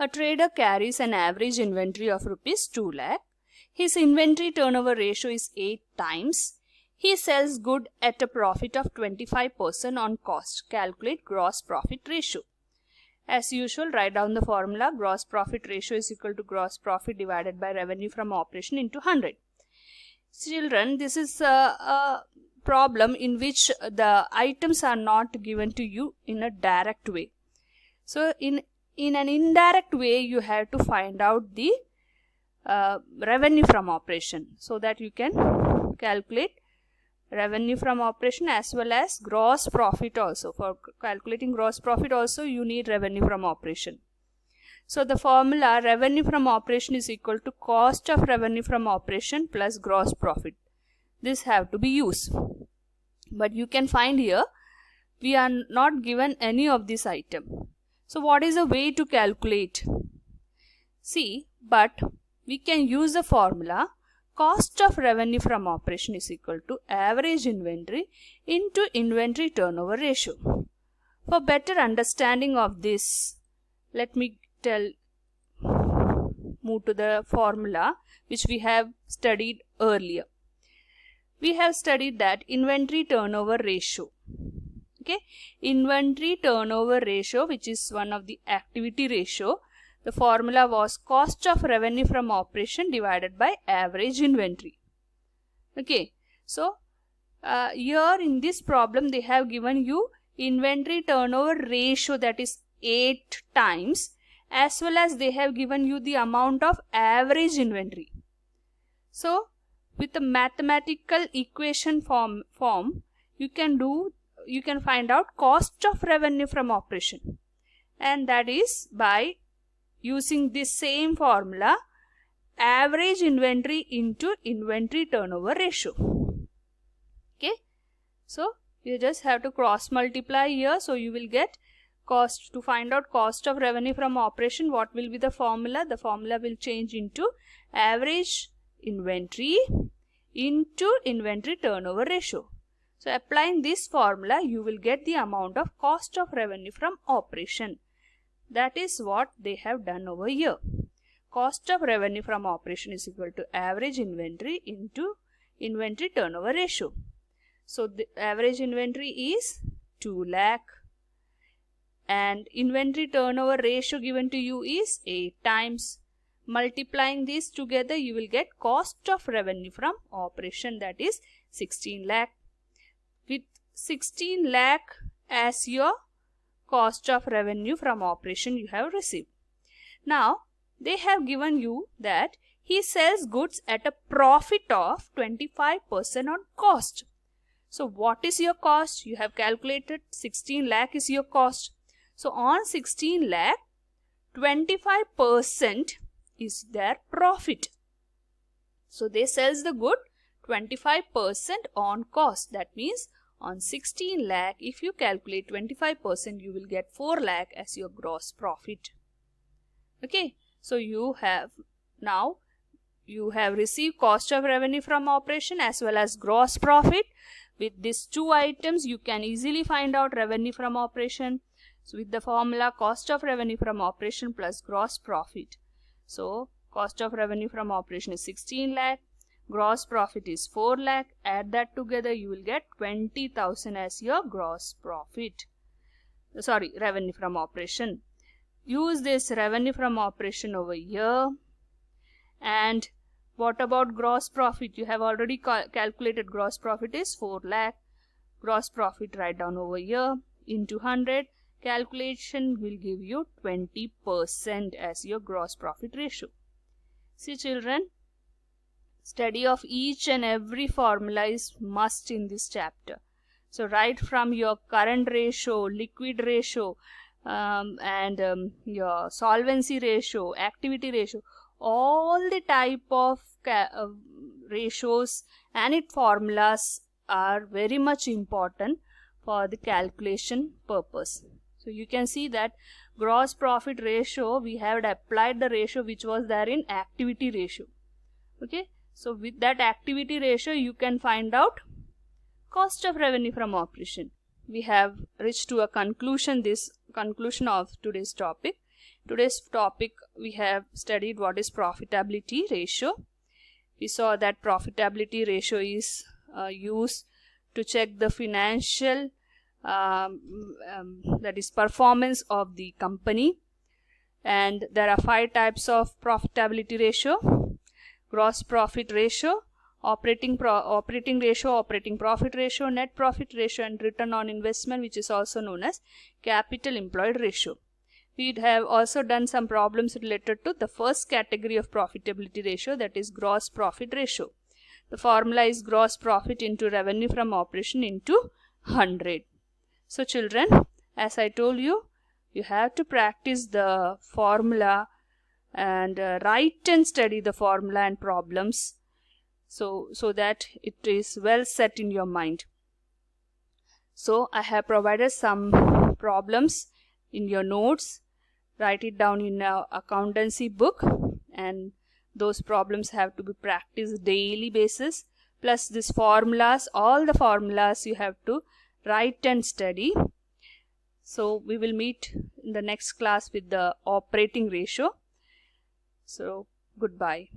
A trader carries an average inventory of rupees 2 lakh. His inventory turnover ratio is 8 times. He sells good at a profit of 25% on cost. Calculate gross profit ratio. As usual, write down the formula. Gross profit ratio is equal to gross profit divided by revenue from operation into 100. Children, this is a problem in which the items are not given to you in a direct way. So in an indirect way, you have to find out the revenue from operation, so that you can calculate revenue from operation as well as gross profit also. For calculating gross profit also, you need revenue from operation. So the formula revenue from operation is equal to cost of revenue from operation plus gross profit. This have to be used. But you can find here, we are not given any of this item. So what is the way to calculate? See, but we can use the formula cost of revenue from operation is equal to average inventory into inventory turnover ratio. For better understanding of this, let me move to the formula which we have studied earlier. We have studied that inventory turnover ratio. Okay, inventory turnover ratio, which is one of the activity ratio. The formula was cost of revenue from operation divided by average inventory. Okay, so here in this problem they have given you inventory turnover ratio, that is 8 times, as well as they have given you the amount of average inventory. So with the mathematical equation form you can find out cost of revenue from operation, and that is by using this same formula, average inventory into inventory turnover ratio. Okay, so you just have to cross multiply here, so you will get cost. To find out cost of revenue from operation, what will be the formula? The formula will change into average inventory into inventory turnover ratio. So applying this formula, you will get the amount of cost of revenue from operation. That is what they have done over here. Cost of revenue from operation is equal to average inventory into inventory turnover ratio. So the average inventory is 2 lakh and inventory turnover ratio given to you is 8 times. Multiplying these together, you will get cost of revenue from operation, that is 16 lakh. With 16 lakh as your cost of revenue from operation you have received. Now they have given you that he sells goods at a profit of 25% on cost. So what is your cost? You have calculated 16 lakh is your cost. So on 16 lakh, 25% is their profit. So they sells the good 25% on cost. That means on 16 lakh, if you calculate 25%, you will get 4 lakh as your gross profit. Okay, so you have received cost of revenue from operation as well as gross profit. With these two items, you can easily find out revenue from operation. So with the formula cost of revenue from operation plus gross profit. So cost of revenue from operation is 16 lakh. Gross profit is 4 lakh. Add that together, you will get 20,000 as your gross profit. Sorry, revenue from operation. Use this revenue from operation over here. And what about gross profit? You have already calculated gross profit is 4 lakh. Gross profit write down over here into 100. Calculation will give you 20% as your gross profit ratio. See children, study of each and every formula is must in this chapter. So right from your current ratio, liquid ratio, and your solvency ratio, activity ratio, all the type of ratios and its formulas are very much important for the calculation purpose. So you can see that gross profit ratio, we have applied the ratio which was there in activity ratio. Okay, so with that activity ratio you can find out cost of revenue from operation. We have reached to a conclusion of today's topic. Today's topic, we have studied what is profitability ratio. We saw that profitability ratio is used to check the financial that is performance of the company. And there are 5 types of profitability ratio: gross profit ratio, operating ratio, operating profit ratio, net profit ratio, and return on investment, which is also known as capital employed ratio. We have also done some problems related to the first category of profitability ratio, that is gross profit ratio. The formula is gross profit into revenue from operation into 100. So children, as I told you, you have to practice the formula and write and study the formula and problems so that it is well set in your mind. So I have provided some problems in your notes. Write it down in our accountancy book, and those problems have to be practiced daily basis. Plus these formulas, all the formulas you have to write and study. So we will meet in the next class with the operating ratio. So goodbye.